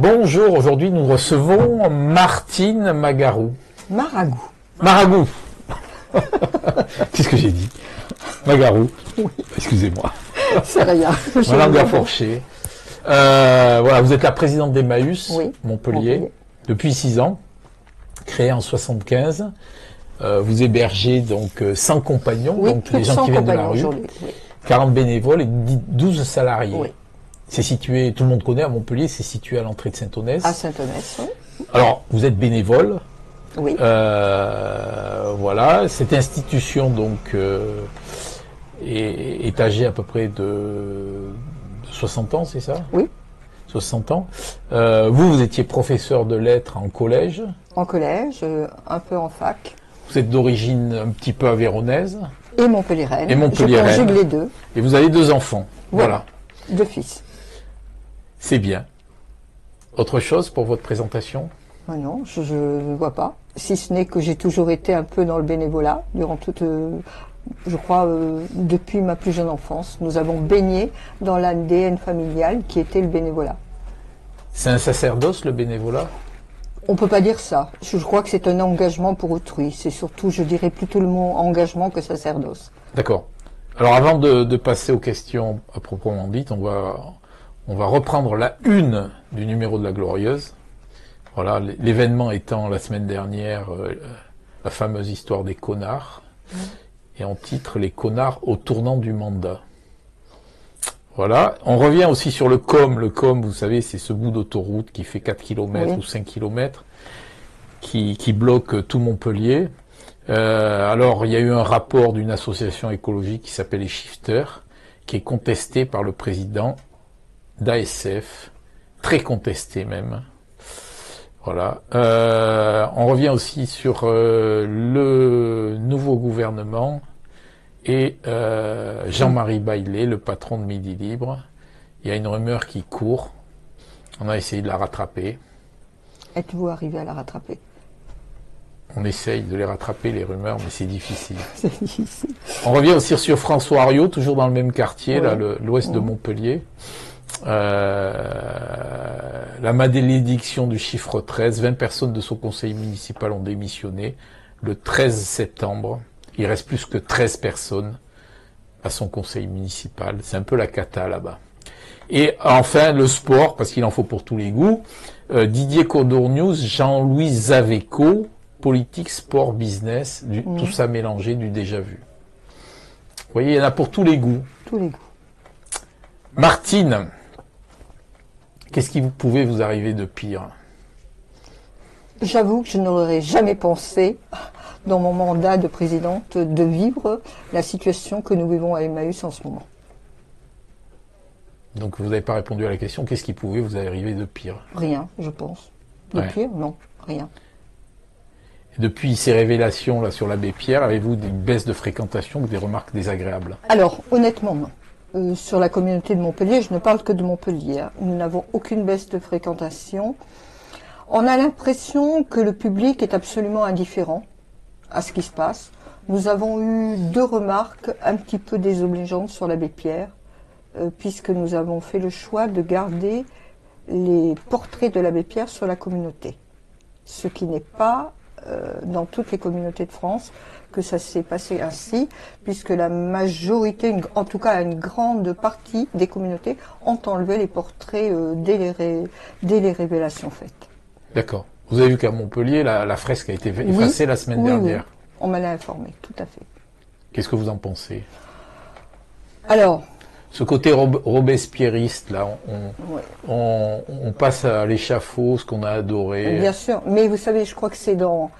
Bonjour, aujourd'hui nous recevons Martine Magarou. Maragou. Maragou. Qu'est-ce que j'ai dit? Magarou. Oui. Excusez-moi. C'est rien. Madame Gaforché. Voilà, vous êtes la présidente d'Emmaüs, Oui, Montpellier, depuis 6 ans, créée en 75. Vous hébergez donc 100 compagnons, Oui, donc plus les de gens 100 qui viennent de la compagnons rue, aujourd'hui. Oui. 40 bénévoles et 12 salariés. Oui. C'est situé, tout le monde connaît à Montpellier, c'est situé à l'entrée de Saint-Onès. À Saint-Onès, oui. Alors, vous êtes bénévole. Oui. Voilà, cette institution donc est âgée à peu près de 60 ans, c'est ça? Oui. 60 ans. Vous étiez professeur de lettres en collège. En collège, un peu en fac. Vous êtes d'origine un petit peu aveyronnaise. Et Montpelliéraine. Et Montpelliéraine. Je conjugue les deux. Et vous avez 2 enfants. Voilà. 2 fils. C'est bien. Autre chose pour votre présentation? Ah non, je ne vois pas. Si ce n'est que j'ai toujours été un peu dans le bénévolat durant toute, je crois, depuis ma plus jeune enfance. Nous avons baigné dans l'ADN familial qui était le bénévolat. C'est un sacerdoce, le bénévolat? On peut pas dire ça. Je crois que c'est un engagement pour autrui. C'est surtout, je dirais plutôt le mot engagement que sacerdoce. D'accord. Alors avant de passer aux questions à proprement dites, on va reprendre la une du numéro de la Glorieuse. Voilà, l'événement étant la semaine dernière la fameuse histoire des connards. Et en titre, les connards au tournant du mandat. Voilà. On revient aussi sur le COM. Le COM, vous savez, c'est ce bout d'autoroute qui fait 4 km ou 5 km, qui bloque tout Montpellier. Alors, il y a eu un rapport d'une association écologique qui s'appelle les Shifters, qui est contesté par le président d'ASF, très contesté même. Voilà. On revient aussi sur le nouveau gouvernement et Jean-Marie Baillet, le patron de Midi Libre. Il y a une rumeur qui court. On a essayé de la rattraper. Êtes-vous arrivé à la rattraper? On essaye de les rattraper, les rumeurs, mais c'est difficile. C'est difficile. On revient aussi sur François Hariot, toujours dans le même quartier, Oui. là, l'ouest de Montpellier. La malédiction du chiffre 13, 20 personnes de son conseil municipal ont démissionné le 13 septembre. Il reste plus que 13 personnes à son conseil municipal. C'est un peu la cata là-bas. Et enfin, le sport, parce qu'il en faut pour tous les goûts. Didier Condor News, Jean-Louis Zaveco, politique, sport, business, tout ça mélangé, du déjà vu. Vous voyez, il y en a pour tous les goûts. Tous les goûts. Martine, qu'est-ce qui pouvait vous arriver de pire? J'avoue que je n'aurais jamais pensé, dans mon mandat de présidente, de vivre la situation que nous vivons à Emmaüs en ce moment. Donc vous n'avez pas répondu à la question, qu'est-ce qui pouvait vous arriver de pire? Rien, je pense. De pire, non, rien. Et depuis ces révélations là sur l'abbé Pierre, avez-vous une baisse de fréquentation ou des remarques désagréables? Alors, honnêtement, non. Sur la communauté de Montpellier, je ne parle que de Montpellier. Nous n'avons aucune baisse de fréquentation. On a l'impression que le public est absolument indifférent à ce qui se passe. Nous avons eu 2 remarques un petit peu désobligeantes sur l'abbé Pierre, puisque nous avons fait le choix de garder les portraits de l'abbé Pierre sur la communauté. Ce qui n'est pas dans toutes les communautés de France que ça s'est passé ainsi, puisque la majorité, en tout cas une grande partie des communautés, ont enlevé les portraits dès les révélations faites. D'accord. Vous avez vu qu'à Montpellier, la fresque a été effacée la semaine dernière. Oui, on m'en a informé, tout à fait. Qu'est-ce que vous en pensez? Alors, ce côté robespierriste, là, on passe à l'échafaud, ce qu'on a adoré. Bien sûr, mais vous savez, je crois que c'est dans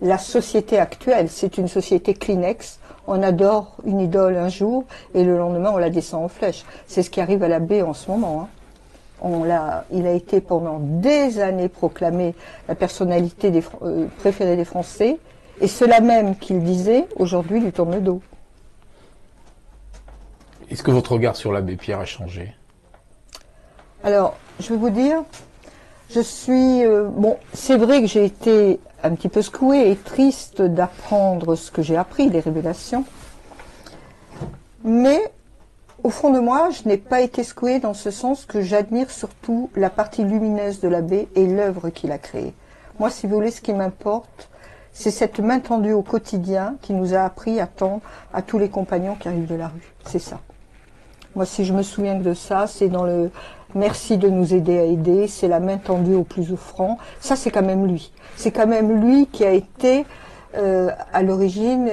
la société actuelle, c'est une société Kleenex. On adore une idole un jour et le lendemain on la descend en flèche. C'est ce qui arrive à l'abbé en ce moment. Il a été pendant des années proclamé la personnalité préférée des Français, et cela même qu'il disait, aujourd'hui lui tourne le dos. Est-ce que votre regard sur l'abbé Pierre a changé? Alors, je vais vous dire, je suis... bon, c'est vrai que j'ai été un petit peu secouée et triste d'apprendre ce que j'ai appris, les révélations. Mais Au fond de moi, je n'ai pas été secouée dans ce sens que j'admire surtout la partie lumineuse de l'abbé et l'œuvre qu'il a créée. Moi, si vous voulez, ce qui m'importe, c'est cette main tendue au quotidien qui nous a appris à tendre à tous les compagnons qui arrivent de la rue. C'est ça. Moi, si je me souviens que de ça, c'est dans le merci de nous aider à aider, c'est la main tendue aux plus souffrants. Ça, c'est quand même lui. C'est quand même lui qui a été à l'origine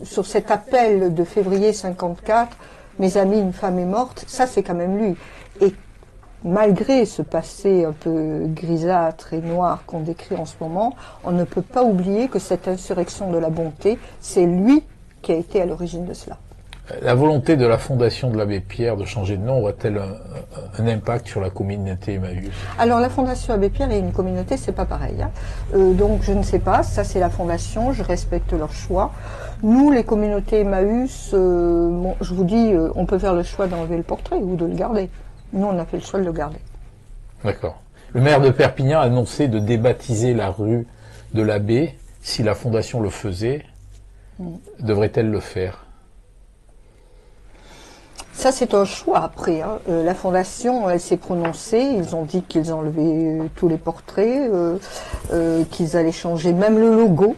sur cet appel de février 54, mes amis, une femme est morte. Ça, c'est quand même lui. Et malgré ce passé un peu grisâtre et noir qu'on décrit en ce moment, on ne peut pas oublier que cette insurrection de la bonté, c'est lui qui a été à l'origine de cela. La volonté de la fondation de l'abbé Pierre de changer de nom aura-t-elle un impact sur la communauté Emmaüs? Alors la fondation Abbé Pierre et une communauté, c'est pas pareil. Hein. Donc je ne sais pas, ça c'est la fondation, je respecte leur choix. Nous, les communautés Emmaüs, je vous dis, on peut faire le choix d'enlever le portrait ou de le garder. Nous, on a fait le choix de le garder. D'accord. Le maire de Perpignan a annoncé de débaptiser la rue de l'abbé. Si la fondation le faisait, devrait-elle le faire? Ça, c'est un choix après. Hein. La fondation, elle s'est prononcée. Ils ont dit qu'ils enlevaient tous les portraits, qu'ils allaient changer même le logo.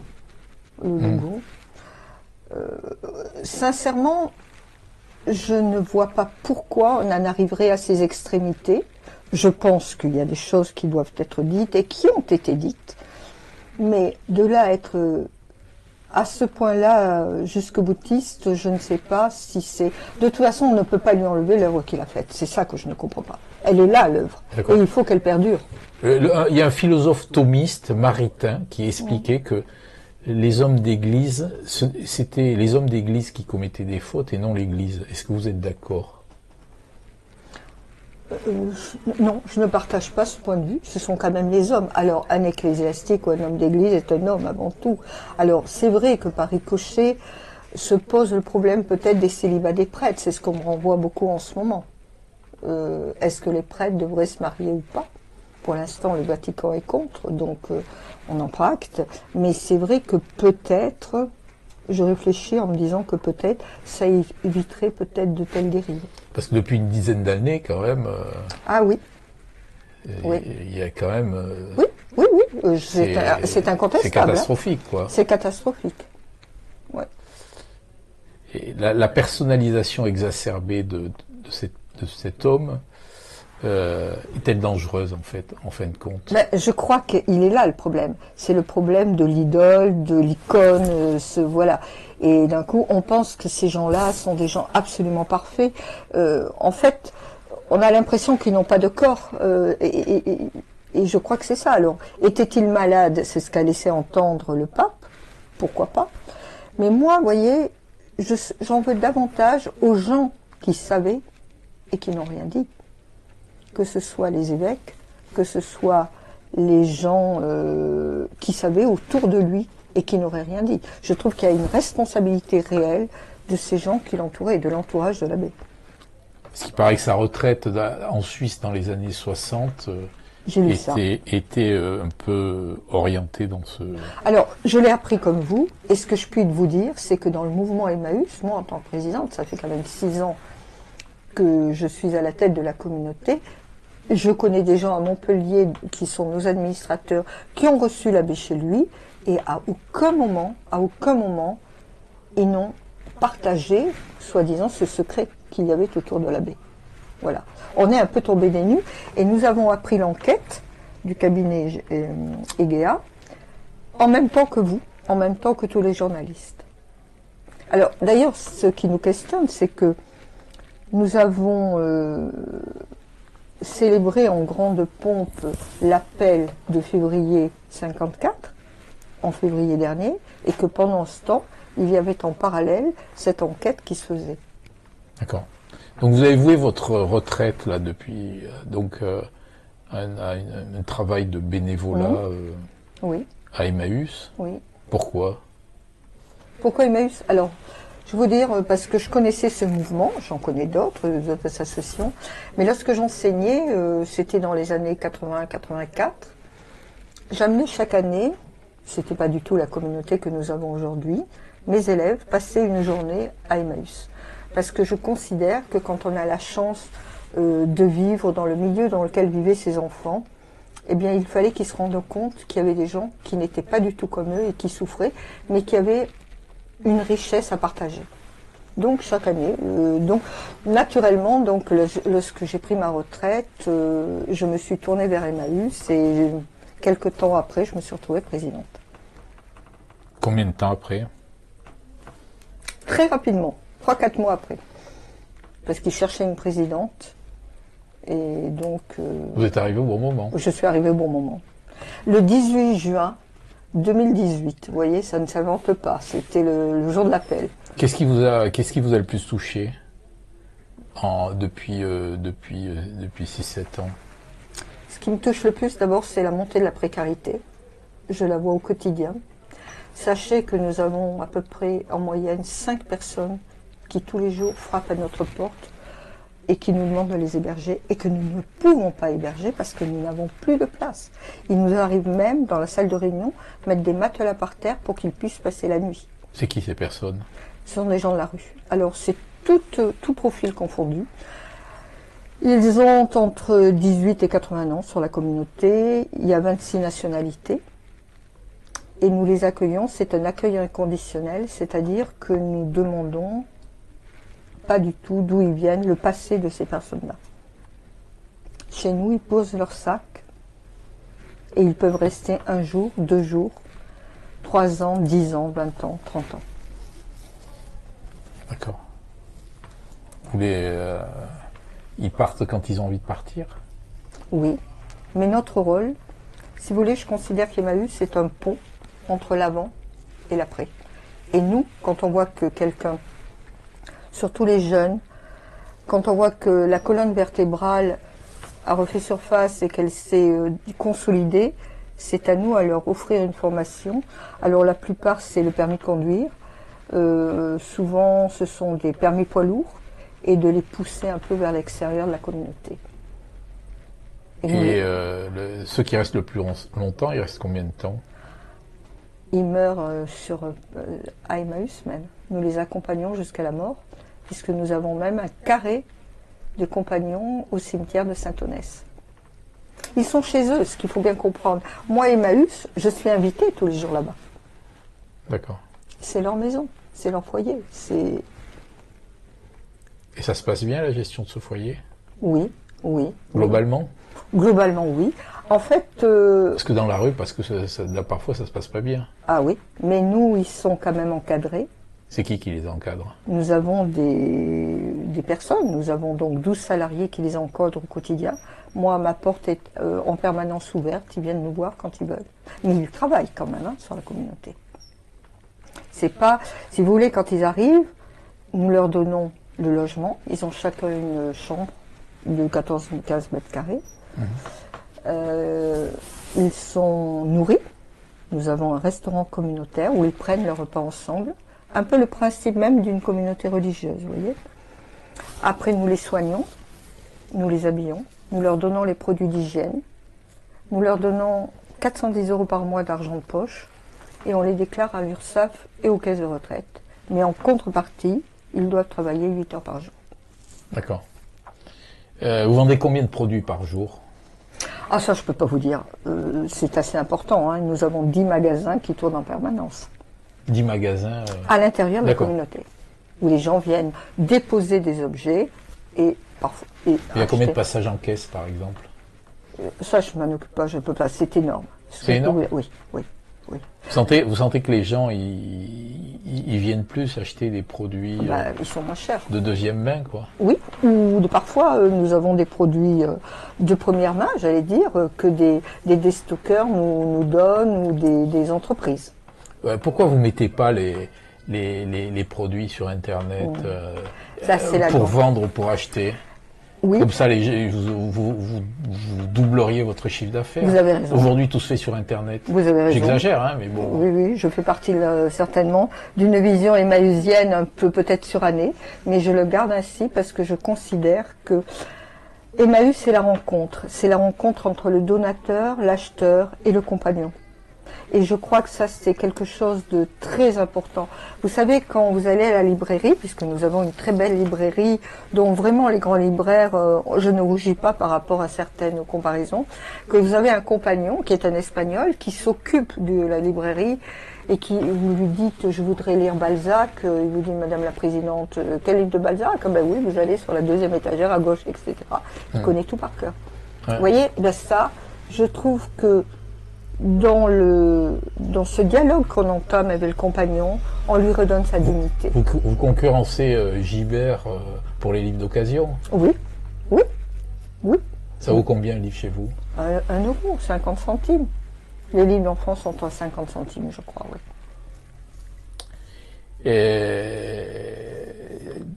Sincèrement, je ne vois pas pourquoi on en arriverait à ces extrémités. Je pense qu'il y a des choses qui doivent être dites et qui ont été dites. Mais de là à être à ce point-là, jusqu'au boutiste, je ne sais pas si c'est... De toute façon, on ne peut pas lui enlever l'œuvre qu'il a faite. C'est ça que je ne comprends pas. Elle est là, l'œuvre. Et il faut qu'elle perdure. Il y a un philosophe thomiste, Maritain, qui expliquait que les hommes d'église, c'était les hommes d'église qui commettaient des fautes et non l'église. Est-ce que vous êtes d'accord? Non, je ne partage pas ce point de vue. Ce sont quand même les hommes. Alors, un ecclésiastique ou un homme d'église est un homme avant tout. Alors, c'est vrai que par ricochet se pose le problème peut-être des célibats des prêtres. C'est ce qu'on me renvoie beaucoup en ce moment. Est-ce que les prêtres devraient se marier ou pas? Pour l'instant, le Vatican est contre, donc on en prend acte. Mais c'est vrai que peut-être, je réfléchis en me disant que peut-être, ça éviterait peut-être de telles dérives. Parce que depuis une dizaine d'années, quand même... ah oui. Il y a quand même... oui. C'est incontestable. C'est catastrophique, quoi. C'est catastrophique. Ouais. Et la personnalisation exacerbée de cet homme est-elle dangereuse, en fin de compte? Ben, je crois qu'il est là le problème. C'est le problème de l'idole, de l'icône, voilà. Et d'un coup, on pense que ces gens-là sont des gens absolument parfaits. En fait, on a l'impression qu'ils n'ont pas de corps. Et je crois que c'est ça. Alors, était-il malade? C'est ce qu'a laissé entendre le pape. Pourquoi pas? Mais moi, vous voyez, j'en veux davantage aux gens qui savaient et qui n'ont rien dit. Que ce soit les évêques, que ce soit les gens qui savaient autour de lui et qui n'auraient rien dit. Je trouve qu'il y a une responsabilité réelle de ces gens qui l'entouraient et de l'entourage de l'abbé. Parce qu'il paraît que sa retraite en Suisse dans les années 60 était un peu orientée dans ce... Alors, je l'ai appris comme vous, et ce que je puis vous dire, c'est que dans le mouvement Emmaüs, moi en tant que présidente, ça fait quand même 6 ans que je suis à la tête de la communauté. Je connais des gens à Montpellier qui sont nos administrateurs, qui ont reçu l'abbé chez lui, et à aucun moment, ils n'ont partagé, soi-disant, ce secret qu'il y avait autour de l'abbé. Voilà. On est un peu tombé des nues, et nous avons appris l'enquête du cabinet EGEA, en même temps que vous, en même temps que tous les journalistes. Alors, d'ailleurs, ce qui nous questionne, c'est que nous avons célébré en grande pompe l'appel de février 54, en février dernier, et que pendant ce temps, il y avait en parallèle cette enquête qui se faisait. D'accord. Donc vous avez voué votre retraite là depuis un travail de bénévolat oui. À Emmaüs. Oui. Pourquoi Emmaüs? Alors, je veux dire, parce que je connaissais ce mouvement, j'en connais d'autres associations, mais lorsque j'enseignais, c'était dans les années 80-84, j'amenais chaque année, c'était pas du tout la communauté que nous avons aujourd'hui, mes élèves passer une journée à Emmaüs. Parce que je considère que quand on a la chance de vivre dans le milieu dans lequel vivaient ces enfants, eh bien il fallait qu'ils se rendent compte qu'il y avait des gens qui n'étaient pas du tout comme eux et qui souffraient, mais qui avaient une richesse à partager. Donc chaque année, donc naturellement, donc lorsque j'ai pris ma retraite, je me suis tournée vers Emmaüs et quelques temps après, je me suis retrouvée présidente. Combien de temps après? Très rapidement, 3-4 mois après, parce qu'ils cherchaient une présidente. Et donc, vous êtes arrivé au bon moment. Je suis arrivée au bon moment. Le 18 juin 2018, vous voyez, ça ne s'invente pas. C'était le jour de l'appel. Qu'est-ce qui vous a le plus touché depuis 6-7 ans? Ce qui me touche le plus, d'abord, c'est la montée de la précarité. Je la vois au quotidien. Sachez que nous avons à peu près en moyenne 5 personnes qui tous les jours frappent à notre porte et qui nous demandent de les héberger et que nous ne pouvons pas héberger parce que nous n'avons plus de place. Il nous arrive même, dans la salle de réunion, mettre des matelas par terre pour qu'ils puissent passer la nuit. C'est qui ces personnes? Ce sont des gens de la rue. Alors c'est tout profil confondu. Ils ont entre 18 et 80 ans sur la communauté. Il y a 26 nationalités. Et nous les accueillons. C'est un accueil inconditionnel, c'est-à-dire que nous demandons pas du tout d'où ils viennent, le passé de ces personnes-là. Chez nous, ils posent leur sac et ils peuvent rester 1 jour, 2 jours, 3 ans, 10 ans, 20 ans, 30 ans. D'accord. Ils partent quand ils ont envie de partir? Oui, mais notre rôle, si vous voulez, je considère qu'Emmaüs c'est un pont entre l'avant et l'après. Et nous, quand on voit que quelqu'un, surtout les jeunes, quand on voit que la colonne vertébrale a refait surface et qu'elle s'est consolidée, c'est à nous à leur offrir une formation. Alors la plupart, c'est le permis de conduire. Souvent, ce sont des permis poids lourds et de les pousser un peu vers l'extérieur de la communauté. Et ceux qui restent le plus longtemps, ils restent combien de temps? Ils meurent à Emmaüs même. Nous les accompagnons jusqu'à la mort, puisque nous avons même un carré de compagnons au cimetière de Saint-Onès. Ils sont chez eux, ce qu'il faut bien comprendre. Moi, Emmaüs, je suis invitée tous les jours là-bas. D'accord. C'est leur maison, c'est leur foyer. Et ça se passe bien, la gestion de ce foyer? Oui, oui. Globalement? Globalement, oui. En fait... Parce que dans la rue, là, parfois, ça se passe pas bien. Ah oui, mais nous, ils sont quand même encadrés. C'est qui les encadre? Nous avons des personnes, nous avons donc 12 salariés qui les encadrent au quotidien. Moi, ma porte est en permanence ouverte, ils viennent nous voir quand ils veulent. Mais ils travaillent quand même sur la communauté. C'est pas, si vous voulez, quand ils arrivent, nous leur donnons le logement. Ils ont chacun une chambre de 14 ou 15 mètres carrés. Ils sont nourris. Nous avons un restaurant communautaire où ils prennent leur repas ensemble. Un peu le principe même d'une communauté religieuse, vous voyez. Après, nous les soignons, nous les habillons, nous leur donnons les produits d'hygiène, nous leur donnons 410 € par mois d'argent de poche et on les déclare à l'URSSAF et aux caisses de retraite. Mais en contrepartie, ils doivent travailler 8 heures par jour. D'accord. Vous vendez combien de produits par jour? Ah, ça, je ne peux pas vous dire. C'est assez important, hein. Nous avons 10 magasins qui tournent en permanence. 10 magasins à l'intérieur de la communauté, où les gens viennent déposer des objets et parfois. Il y a combien de passages en caisse, par exemple? Ça, je m'en occupe pas, je peux pas. C'est énorme. C'est énorme? Oui. Vous sentez que les gens, ils viennent plus acheter des produits ils sont moins chers. de deuxième main, quoi? Oui, ou parfois, nous avons des produits de première main, j'allais dire, que des déstockeurs nous donnent ou des entreprises. Pourquoi vous mettez pas les produits sur Internet pour vendre ou pour acheter? Oui. Comme ça, vous doubleriez votre chiffre d'affaires. Vous avez raison. Aujourd'hui, tout se fait sur Internet. Vous avez raison. J'exagère, hein, mais bon. Oui, je fais partie certainement d'une vision emmaüsienne un peu peut-être surannée, mais je le garde ainsi parce que je considère que Emmaüs, c'est la rencontre. C'est la rencontre entre le donateur, l'acheteur et le compagnon. Et je crois que ça, c'est quelque chose de très important. Vous savez, quand vous allez à la librairie, puisque nous avons une très belle librairie, dont vraiment les grands libraires, je ne rougis pas par rapport à certaines comparaisons, que vous avez un compagnon, qui est un Espagnol, qui s'occupe de la librairie, et qui, vous lui dites, je voudrais lire Balzac, il vous dit, Madame la Présidente, quel livre de Balzac? Ah ben oui, vous allez sur la deuxième étagère à gauche, etc. Il connaît tout par cœur. Ouais. Vous voyez, ben ça, je trouve que dans ce dialogue qu'on entame avec le compagnon, on lui redonne sa dignité. Vous concurrencez Gibert pour les livres d'occasion? Oui, oui, oui. Ça vaut combien le livre chez vous? 1 euro, 50 centimes. Les livres en France sont à 50 centimes, je crois, oui.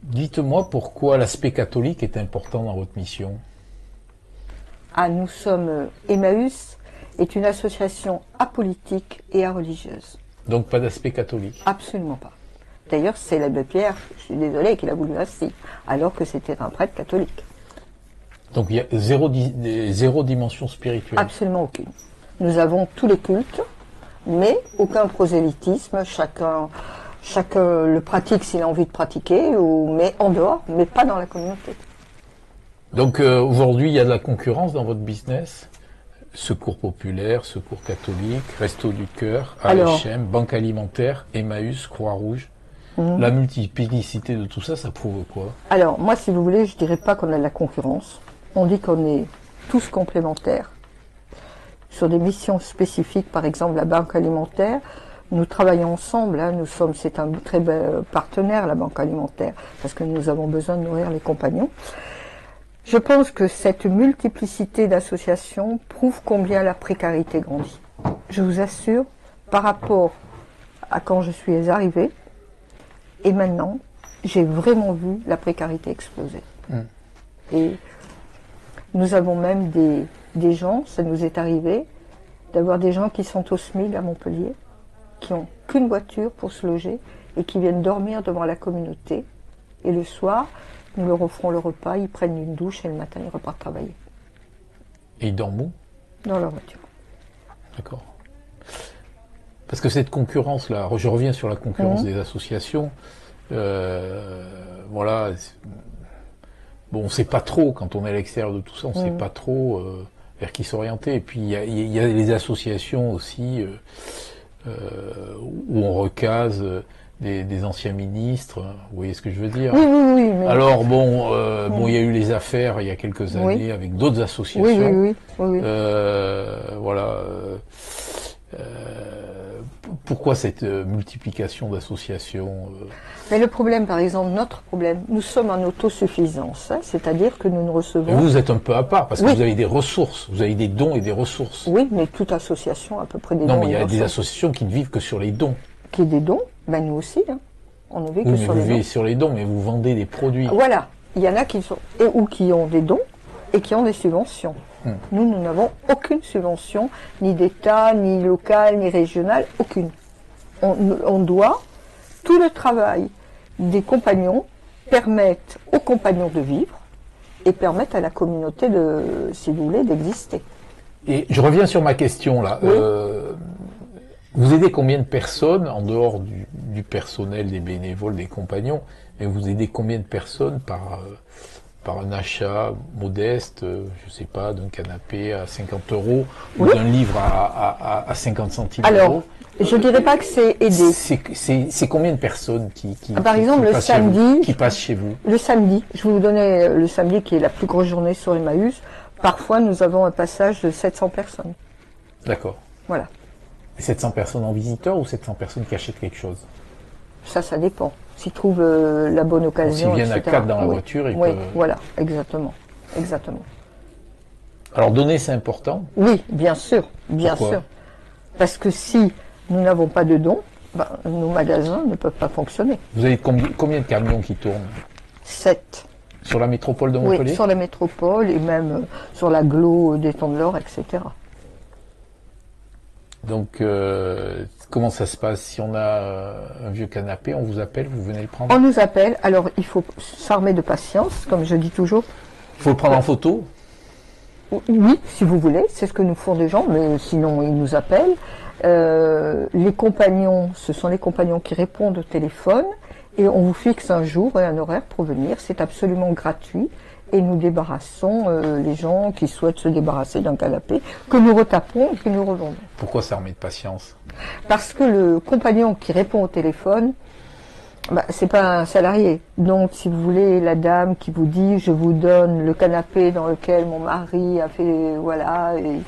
Dites-moi pourquoi l'aspect catholique est important dans votre mission? Ah, nous sommes Emmaüs est une association apolitique et areligieuse. Donc pas d'aspect catholique? Absolument pas. D'ailleurs, c'est l'abbé Pierre, je suis désolée, qu'il a voulu ainsi, alors que c'était un prêtre catholique. Donc il y a zéro dimension spirituelle? Absolument aucune. Nous avons tous les cultes, mais aucun prosélytisme, chacun le pratique s'il a envie de pratiquer, mais en dehors, mais pas dans la communauté. Donc aujourd'hui, il y a de la concurrence dans votre business? Secours populaire, Secours catholique, Resto du Cœur, AHM, Banque alimentaire, Emmaüs, Croix-Rouge. La multiplicité de tout ça, ça prouve quoi? Alors, moi, si vous voulez, je dirais pas qu'on a de la concurrence. On dit qu'on est tous complémentaires. Sur des missions spécifiques, par exemple la Banque alimentaire, nous travaillons ensemble. Hein, c'est un très bel partenaire, la Banque alimentaire, parce que nous avons besoin de nourrir les compagnons. Je pense que cette multiplicité d'associations prouve combien la précarité grandit. Je vous assure, par rapport à quand je suis arrivée, et maintenant, j'ai vraiment vu la précarité exploser. Et nous avons même des gens, ça nous est arrivé, d'avoir des gens qui sont au SMIC à Montpellier, qui n'ont qu'une voiture pour se loger et qui viennent dormir devant la communauté. Et le soir, nous leur offrons le repas, ils prennent une douche et le matin, ils repartent travailler. Et ils dorment où? Dans leur voiture. D'accord. Parce que cette concurrence-là, je reviens sur la concurrence des associations, voilà, bon, on ne sait pas trop, quand on est à l'extérieur de tout ça, on ne sait pas trop vers qui s'orienter. Et puis, il y a les associations aussi où on recase des anciens ministres, vous voyez ce que je veux dire? Oui. Mais... Alors, bon, il y a eu les affaires il y a quelques années avec d'autres associations. Oui. Voilà. Pourquoi cette multiplication d'associations Mais le problème, par exemple, notre problème, nous sommes en autosuffisance, hein, c'est-à-dire que nous ne recevons... Vous êtes un peu à part, parce que vous avez des ressources, vous avez des dons et des ressources. Oui, mais toute association a à peu près des dons. Non, mais il y a des des associations qui ne vivent que sur les dons. Qui des dons? Ben nous aussi, hein. On ne vit que sur les dons. Vous vivez sur les dons, mais vous vendez des produits. Voilà, il y en a qui sont ou qui ont des dons et qui ont des subventions. Nous n'avons aucune subvention, ni d'État, ni locale, ni régionale, aucune. On doit, tout le travail des compagnons permettre aux compagnons de vivre et permettre à la communauté si vous voulez, d'exister. Et je reviens sur ma question là. Oui. Vous aidez combien de personnes, en dehors du personnel, des bénévoles, des compagnons, mais vous aidez combien de personnes par un achat modeste, je sais pas, d'un canapé à 50 € ou d'un livre à 50 centimes d'euros? Alors, je dirais pas que c'est aider. C'est combien de personnes qui par exemple, le samedi, qui passent chez vous? Le samedi, je vais vous donner le samedi qui est la plus grosse journée sur Emmaüs. Parfois, nous avons un passage de 700 personnes. D'accord. Voilà. 700 personnes en visiteur ou 700 personnes qui achètent quelque chose? Ça dépend. S'ils trouvent la bonne occasion, s'ils viennent etc. à 4 dans la voiture, ils peuvent... voilà, exactement. Alors, donner, c'est important? Oui, bien sûr, sûr. Parce que si nous n'avons pas de dons, nos magasins ne peuvent pas fonctionner. Vous avez combien de camions qui tournent? 7. Sur la métropole de Montpellier? Oui, sur la métropole et même sur l'agglo des Temps de l'Or, etc. Donc, comment ça se passe? Si on a un vieux canapé, on vous appelle, vous venez le prendre? On nous appelle, alors il faut s'armer de patience, comme je dis toujours. Il faut le prendre en photo? Oui, si vous voulez, c'est ce que nous font des gens, mais sinon ils nous appellent. Les compagnons, ce sont les compagnons qui répondent au téléphone et on vous fixe un jour et un horaire pour venir. C'est absolument gratuit et nous débarrassons les gens qui souhaitent se débarrasser d'un canapé que nous retapons et que nous revendons. Pourquoi ça remet de patience? Parce que le compagnon qui répond au téléphone, c'est pas un salarié. Donc, si vous voulez, la dame qui vous dit, je vous donne le canapé dans lequel mon mari a fait, voilà, et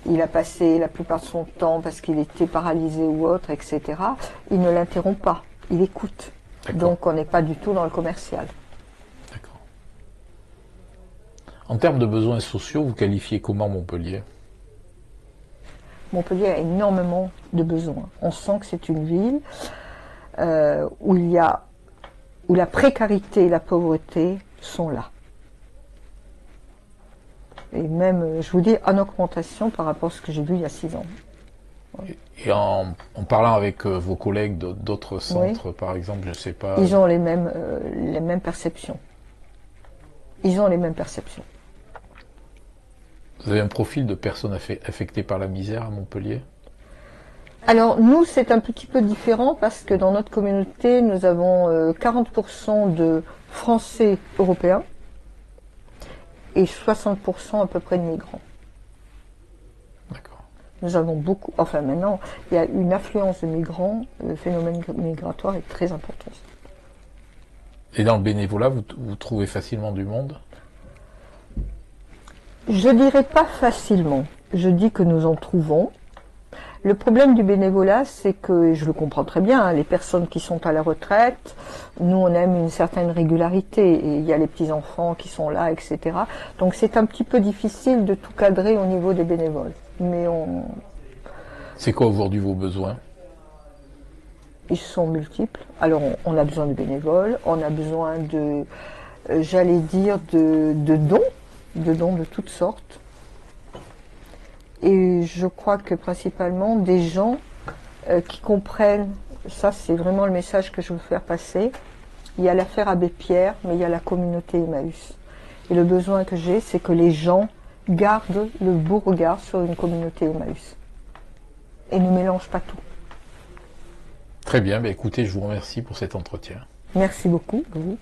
il a passé la plupart de son temps parce qu'il était paralysé ou autre, etc. Il ne l'interrompt pas, il écoute. Donc, on n'est pas du tout dans le commercial. D'accord. En termes de besoins sociaux, vous qualifiez comment Montpellier? Montpellier a énormément de besoins. On sent que c'est une ville où la précarité et la pauvreté sont là. Et même, je vous dis, en augmentation par rapport à ce que j'ai vu il y a 6 ans. Ouais. Et en parlant avec vos collègues d'autres centres, oui, par exemple, je ne sais pas... Ils ont les mêmes perceptions. Ils ont les mêmes perceptions. Vous avez un profil de personnes affectées par la misère à Montpellier? Alors, nous, c'est un petit peu différent parce que dans notre communauté, nous avons 40% de Français européens et 60% à peu près de migrants. D'accord. Nous avons beaucoup, enfin maintenant, il y a une affluence de migrants, le phénomène migratoire est très important. Et dans le bénévolat, vous trouvez facilement du monde? Je dirais pas facilement, je dis que nous en trouvons. Le problème du bénévolat, c'est que, et je le comprends très bien, hein, les personnes qui sont à la retraite, nous on aime une certaine régularité, et il y a les petits-enfants qui sont là, etc. Donc c'est un petit peu difficile de tout cadrer au niveau des bénévoles. Mais C'est quoi aujourd'hui vos besoins? Ils sont multiples. Alors on a besoin de bénévoles, on a besoin de, j'allais dire, de dons de toutes sortes. Et je crois que principalement des gens qui comprennent, ça c'est vraiment le message que je veux faire passer, il y a l'affaire Abbé Pierre, mais il y a la communauté Emmaüs. Et le besoin que j'ai, c'est que les gens gardent le beau regard sur une communauté Emmaüs. Et ne mélangent pas tout. Très bien, écoutez, je vous remercie pour cet entretien. Merci beaucoup, vous.